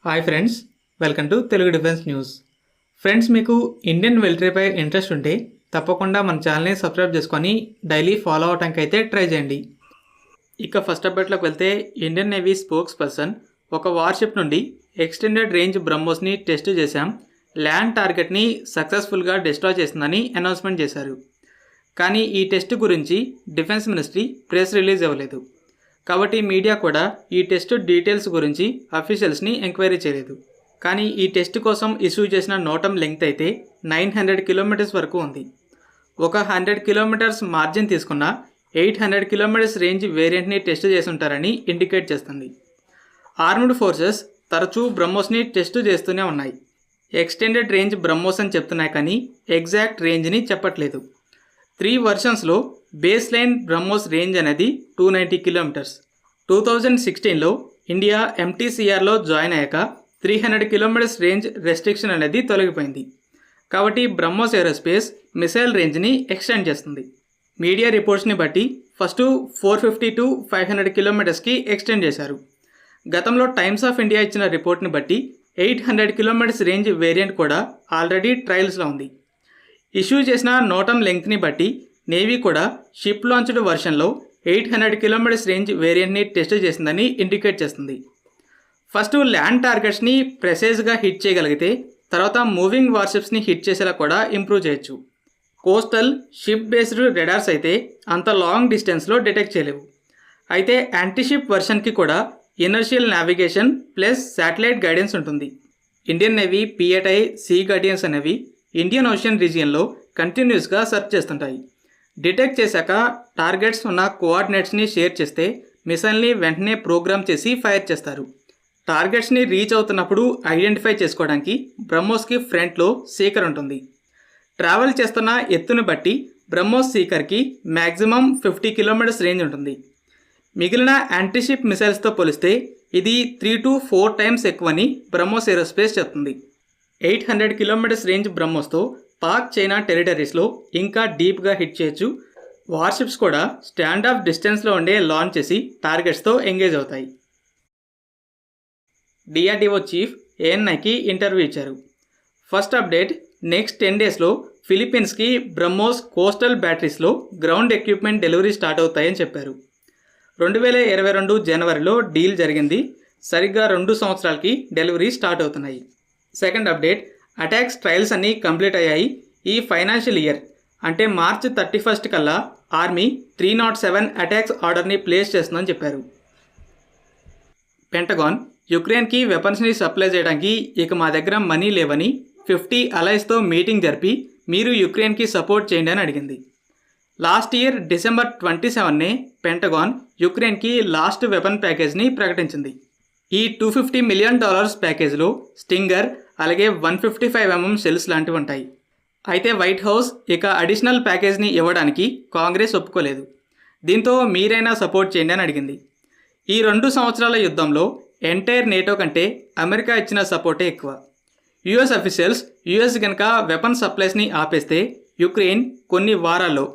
Hi friends, welcome to Telugu defence news. Friends, మీకు Indian మిలిటరీపై interest ఉంటే తప్పకుండా మన ఛానల్ని సబ్స్క్రైబ్ చేసుకొని డైలీ ఫాలో అవడానికి అయితే ట్రై చేయండి. ఇక ఫస్ట్ అప్డేట్లోకి వెళ్తే, ఇండియన్ నేవీ స్పోక్స్ పర్సన్ ఒక వార్షిప్ నుండి ఎక్స్టెండెడ్ రేంజ్ బ్రహ్మోస్ని టెస్ట్ చేశాం, ల్యాండ్ టార్గెట్ని సక్సెస్ఫుల్గా డిస్ట్రాయ్ చేస్తుందని అనౌన్స్మెంట్ చేశారు. కానీ ఈ టెస్ట్ గురించి డిఫెన్స్ మినిస్ట్రీ ప్రెస్ రిలీజ్ అవ్వలేదు. కాబట్టి మీడియా కూడా ఈ టెస్ట్ డీటెయిల్స్ గురించి అఫీషియల్స్ని ఎంక్వైరీ చేయలేదు. కానీ ఈ టెస్ట్ కోసం ఇష్యూ చేసిన నోటమ్ లెంగ్త్ అయితే 900 కిలోమీటర్స్ వరకు ఉంది. ఒక 100 కిలోమీటర్స్ మార్జిన్ తీసుకున్న 800 కిలోమీటర్స్ రేంజ్ వేరియంట్ని టెస్ట్ చేసి ఉంటారని ఇండికేట్ చేస్తుంది. ఆర్మ్డ్ ఫోర్సెస్ తరచూ బ్రహ్మోస్ని టెస్ట్ చేస్తూనే ఉన్నాయి. ఎక్స్టెండెడ్ రేంజ్ బ్రహ్మోస్ అని చెప్తున్నాయి, కానీ ఎగ్జాక్ట్ రేంజ్ని చెప్పట్లేదు. 3 వర్షన్స్లో బేస్ లైన్ బ్రహ్మోస్ రేంజ్ అనేది 290 కిలోమీటర్స్. 2016లో ఇండియా MTCRలో జాయిన్ అయ్యాక 300 కిలోమీటర్స్ రేంజ్ రెస్ట్రిక్షన్ అనేది తొలగిపోయింది. కాబట్టి బ్రహ్మోస్ ఏరోస్పేస్ మిసైల్ రేంజ్ని ఎక్స్టెండ్ చేస్తుంది. మీడియా రిపోర్ట్స్ని బట్టి ఫస్ట్ 450 to 500 కిలోమీటర్స్కి ఎక్స్టెండ్ చేశారు. గతంలో టైమ్స్ ఆఫ్ ఇండియా ఇచ్చిన రిపోర్ట్ని బట్టి 800 కిలోమీటర్స్ రేంజ్ వేరియంట్ కూడా ఆల్రెడీ ట్రయల్స్లో ఉంది. ఇష్యూ చేసిన నోటమ్ లెంగ్త్ని బట్టి నేవీ కూడా షిప్ లాంచ్డ్ వర్షన్లో 800 కిలోమీటర్స్ రేంజ్ వేరియంట్ని టెస్ట్ చేసిందని ఇండికేట్ చేస్తుంది. ఫస్ట్ ల్యాండ్ టార్గెట్స్ని ప్రెసైజ్గా హిట్ చేయగలిగితే తర్వాత మూవింగ్ వార్షిప్స్ని హిట్ చేసేలా కూడా ఇంప్రూవ్ చేయొచ్చు. కోస్టల్ షిప్ బేస్డ్ రెడార్స్ అయితే అంత లాంగ్ డిస్టెన్స్లో డిటెక్ట్ చేయలేవు. అయితే యాంటీషిప్ వర్షన్కి కూడా inertial navigation plus satellite guidance ఉంటుంది. Indian navy P8I sea guardians అనేవి ఇండియన్ ఓషన్ రీజియన్లో కంటిన్యూస్గా సెర్చ్ చేస్తుంటాయి. డిటెక్ట్ చేశాక టార్గెట్స్ ఉన్న కోఆర్డినేట్స్ని షేర్ చేస్తే మిసైల్ని వెంటనే ప్రోగ్రామ్ చేసి ఫైర్ చేస్తారు. టార్గెట్స్ని రీచ్ అవుతున్నప్పుడు ఐడెంటిఫై చేసుకోవడానికి బ్రహ్మోస్కి ఫ్రంట్లో సీకర్ ఉంటుంది. ట్రావెల్ చేస్తున్న ఎత్తుని బట్టి బ్రహ్మోస్ సీకర్కి మ్యాక్సిమం 50 కిలోమీటర్స్ రేంజ్ ఉంటుంది. మిగిలిన యాంటీషిప్ మిసైల్స్తో పోలిస్తే ఇది 3 to 4 టైమ్స్ ఎక్కువని బ్రహ్మోస్ ఏరోస్పేస్ చెప్తుంది. 800 కిలోమీటర్స్ రేంజ్ బ్రహ్మోస్తో పాక్ చైనా టెరిటరీస్లో ఇంకా డీప్గా హిట్ చేయొచ్చు. వార్షిప్స్ కూడా స్టాండ్ ఆఫ్ డిస్టెన్స్లో ఉండే లాంచ్ చేసి టార్గెట్స్తో ఎంగేజ్ అవుతాయి. DRDO చీఫ్ ANIకి ఇంటర్వ్యూ ఇచ్చారు. ఫస్ట్ అప్డేట్, నెక్స్ట్ 10 డేస్లో ఫిలిప్పీన్స్కి బ్రహ్మోస్ కోస్టల్ బ్యాటరీస్లో గ్రౌండ్ ఎక్విప్మెంట్ డెలివరీ స్టార్ట్ అవుతాయని చెప్పారు. 2022 జనవరిలో డీల్ జరిగింది. సరిగ్గా 2 సంవత్సరాలకి డెలివరీ స్టార్ట్ అవుతున్నాయి. సెకండ్ అప్డేట్, అటాక్స్ ట్రయల్స్ అన్నీ కంప్లీట్ అయ్యాయి. ఈ ఫైనాన్షియల్ ఇయర్ అంటే మార్చ్ 31 కల్లా ఆర్మీ 307 అటాక్స్ ఆర్డర్ని ప్లేస్ చేస్తుందని చెప్పారు. పెంటగాన్ యుక్రెయిన్కి వెపన్స్ని సప్లై చేయడానికి ఇక మా దగ్గర మనీ లేవని 50 అలైస్తో మీటింగ్ జరిపి మీరు యుక్రెయిన్కి సపోర్ట్ చేయండి అని అడిగింది. లాస్ట్ ఇయర్ December 27నే పెంటగాన్ యుక్రెయిన్కి లాస్ట్ వెపన్ ప్యాకేజ్ని ప్రకటించింది. ఈ $250 మిలియన్ ప్యాకేజ్లో స్టింగర్ అలాగే 155mm షెల్స్ లాంటివి ఉంటాయి. అయితే వైట్ హౌస్ ఇక అడిషనల్ ప్యాకేజ్ని ఇవ్వడానికి కాంగ్రెస్ ఒప్పుకోలేదు. దీంతో మీరైనా సపోర్ట్ చేయండి అని అడిగింది. ఈ 2 సంవత్సరాల యుద్ధంలో ఎంటైర్ నేటో కంటే అమెరికా ఇచ్చిన సపోర్టే ఎక్కువ. యుఎస్ అఫీషియల్స్ యుఎస్ కనుక వెపన్ సప్లైస్ని ఆపేస్తే యుక్రెయిన్ కొన్ని వారాల్లో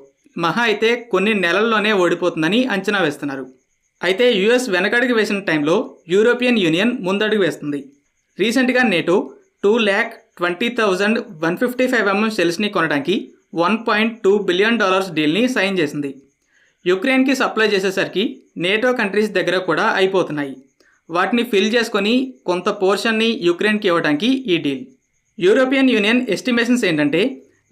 మహా అయితే కొన్ని నెలల్లోనే ఓడిపోతుందని అంచనా వేస్తున్నారు. అయితే యుఎస్ వెనకడుగు వేసిన టైంలో యూరోపియన్ యూనియన్ ముందడుగు వేస్తుంది. రీసెంట్గా నేటో 2,20,000 155mm షెల్స్ని కొనడానికి $1.2 బిలియన్ డీల్ని సైన్ చేసింది. యుక్రెయిన్కి సప్లై చేసేసరికి నేటో కంట్రీస్ దగ్గర కూడా అయిపోతున్నాయి. వాటిని ఫిల్ చేసుకొని కొంత పోర్షన్ని యుక్రెయిన్కి ఇవ్వడానికి ఈ డీల్. యూరోపియన్ యూనియన్ ఎస్టిమేషన్స్ ఏంటంటే,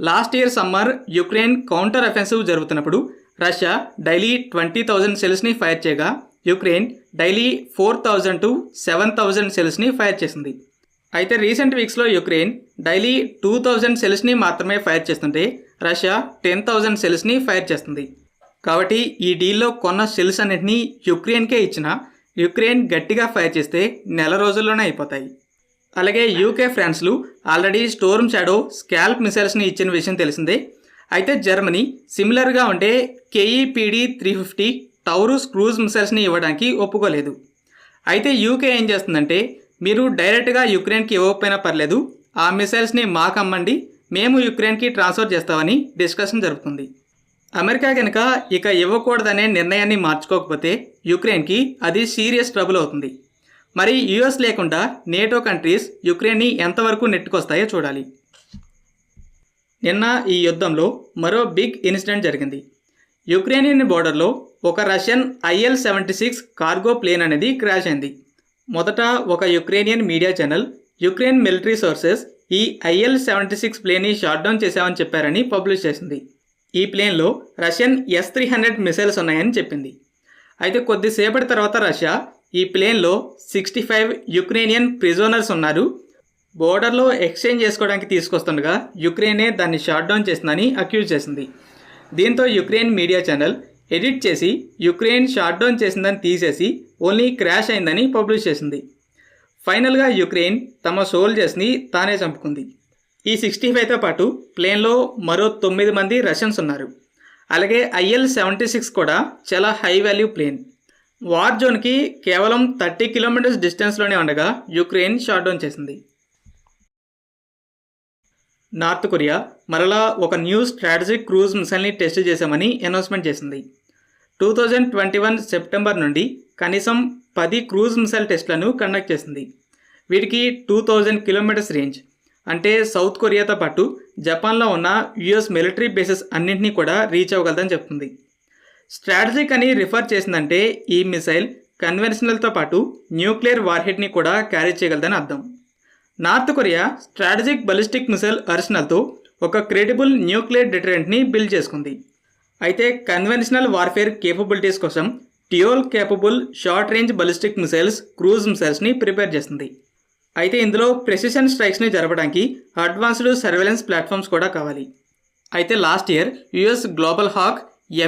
last year summer Ukraine counter offensive జరుగుతున్నప్పుడు రష్యా డైలీ 20,000 షెల్స్ని ఫైర్ చేయగా యుక్రెయిన్ డైలీ 4,000 to 7,000 షెల్స్ని ఫైర్ చేసింది. అయితే రీసెంట్ వీక్స్లో యుక్రెయిన్ డైలీ 2,000 షెల్స్ని మాత్రమే ఫైర్ చేస్తుంటే రష్యా 10,000 షెల్స్ని ఫైర్ చేస్తుంది. కాబట్టి ఈ డీల్లో కొన్న షెల్స్ అన్నింటినీ యుక్రెయిన్కే ఇచ్చిన యుక్రెయిన్ గట్టిగా ఫైర్ చేస్తే నెల రోజుల్లోనే అయిపోతాయి. అలాగే UK ఫ్రాన్స్లు already storm shadow scalp మిసైల్స్ని ఇచ్చిన విషయం తెలిసిందే. అయితే జర్మనీ సిమిలర్గా ఉండే KEPD-350 టౌరస్ క్రూజ్ మిసైల్స్ని ఇవ్వడానికి ఒప్పుకోలేదు. అయితే UK ఏం చేస్తుందంటే, మీరు డైరెక్ట్గా యుక్రెయిన్కి ఇవ్వకపోయినా పర్లేదు, ఆ మిసైల్స్ని మాకు అమ్మండి, మేము యుక్రెయిన్కి ట్రాన్స్ఫర్ చేస్తామని డిస్కషన్ జరుగుతుంది. అమెరికా కనుక ఇక ఇవ్వకూడదనే నిర్ణయాన్ని మార్చుకోకపోతే యుక్రెయిన్కి అది సీరియస్ ట్రబుల్ అవుతుంది. మరి యుఎస్ లేకుండా నేటో కంట్రీస్ యుక్రెయిన్ని ఎంతవరకు నెట్టుకొస్తాయో చూడాలి. నిన్న ఈ యుద్ధంలో మరో బిగ్ ఇన్సిడెంట్ జరిగింది. యుక్రెయినియన్ బోర్డర్లో ఒక రష్యన్ IL-76 కార్గో ప్లేన్ అనేది క్రాష్ అయింది. మొదట ఒక Ukrainian media channel Ukraine military sources ఈ IL-76 ప్లేన్ని షాట్ డౌన్ చేశామని చెప్పారని పబ్లిష్ చేసింది. ఈ ప్లేన్లో రష్యన్ S-300 మిసైల్స్ ఉన్నాయని చెప్పింది. అయితే కొద్దిసేపటి తర్వాత రష్యా ఈ ప్లేన్లో 65 యుక్రెయినియన్ ప్రిజోనర్స్ ఉన్నారు, బోర్డర్లో ఎక్స్చేంజ్ చేసుకోవడానికి తీసుకొస్తుండగా యుక్రెయినే దాన్ని షాట్ డౌన్ చేసిందని అక్యూజ్ చేసింది. దీంతో యుక్రెయిన్ మీడియా ఛానల్ ఎడిట్ చేసి యుక్రెయిన్ షాట్ డౌన్ చేసిందని తీసేసి ఓన్లీ క్రాష్ అయిందని పబ్లిష్ చేసింది. ఫైనల్గా యుక్రెయిన్ తమ సోల్జర్స్ని తానే చంపుకుంది. ఈ 65తో పాటు ప్లేన్లో మరో 9 మంది రష్యన్స్ ఉన్నారు. అలాగే IL-76 కూడా చాలా హై వాల్యూ ప్లేన్. వార్ జోన్కి కేవలం 30 కిలోమీటర్స్ డిస్టెన్స్లోనే ఉండగా యుక్రెయిన్ షాట్ డౌన్ చేసింది. నార్త్ కొరియా మరలా ఒక న్యూ స్ట్రాటజిక్ క్రూజ్ మిసైల్ని టెస్ట్ చేశామని అనౌన్స్మెంట్ చేసింది. 2021 సెప్టెంబర్ నుండి కనీసం 10 క్రూజ్ మిసైల్ టెస్ట్లను కండక్ట్ చేసింది. వీటికి 2000 కిలోమీటర్స్ రేంజ్, అంటే సౌత్ కొరియాతో పాటు జపాన్లో ఉన్న US మిలిటరీ బేసెస్ అన్నింటినీ కూడా రీచ్ అవ్వగలదని చెప్తుంది. స్ట్రాటజిక్ అని రిఫర్ చేసిందంటే ఈ మిసైల్ కన్వెన్షనల్తో పాటు న్యూక్లియర్ వార్హెడ్ని కూడా క్యారీ చేయగలదని అర్థం. North Korea strategic ballistic missile ఆర్సెనల్తో ఒక క్రెడిబుల్ న్యూక్లియర్ డిటరెంట్ని బిల్డ్ చేసుకుంది. అయితే కన్వెన్షనల్ వార్ఫేర్ కేపబిలిటీస్ కోసం dual capable short range ballistic missiles cruise మిసైల్స్ని ప్రిపేర్ చేస్తుంది. అయితే ఇందులో ప్రెసిషన్ స్ట్రైక్స్ని జరపడానికి అడ్వాన్స్డ్ సర్వేలెన్స్ ప్లాట్ఫామ్స్ కూడా కావాలి. అయితే last year US Global Hawk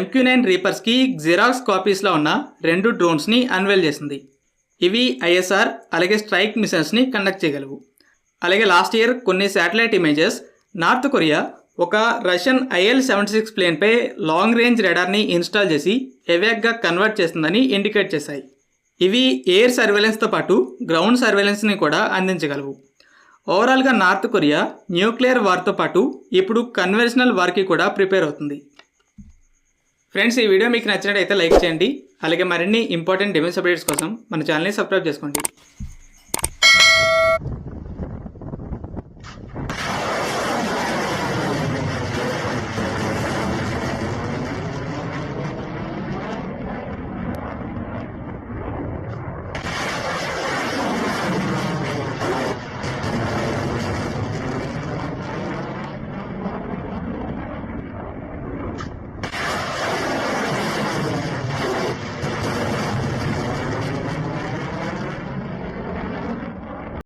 MQ-9 రీపర్స్కి జిరాక్స్ కాపీస్లో ఉన్న 2 డ్రోన్స్ని అన్వెయిల్ చేసింది. ఇవి ISR అలాగే స్ట్రైక్ మిషన్స్ని కండక్ట్ చేయగలవు. అలాగే లాస్ట్ ఇయర్ కొన్ని శాటిలైట్ ఇమేజెస్ నార్త్ కొరియా ఒక రష్యన్ IL-76 ప్లేన్పై లాంగ్ రేంజ్ రాడార్ని ఇన్స్టాల్ చేసి ఎవాక్గా కన్వర్ట్ చేస్తుందని ఇండికేట్ చేశాయి. ఇవి ఎయిర్ సర్వేలెన్స్తో పాటు గ్రౌండ్ సర్వేలెన్స్ని కూడా అందించగలవు. ఓవరాల్గా నార్త్ కొరియా న్యూక్లియర్ వార్తో పాటు ఇప్పుడు కన్వెన్షనల్ వార్కి కూడా ప్రిపేర్ అవుతుంది. ఫ్రెండ్స్, ఈ వీడియో మీకు నచ్చినట్టయితే లైక్ చేయండి. అలాగే మరిన్ని ఇంపార్టెంట్ డిఫెన్స్ అప్డేట్స్ కోసం మన ఛానల్ని సబ్స్క్రైబ్ చేసుకోండి.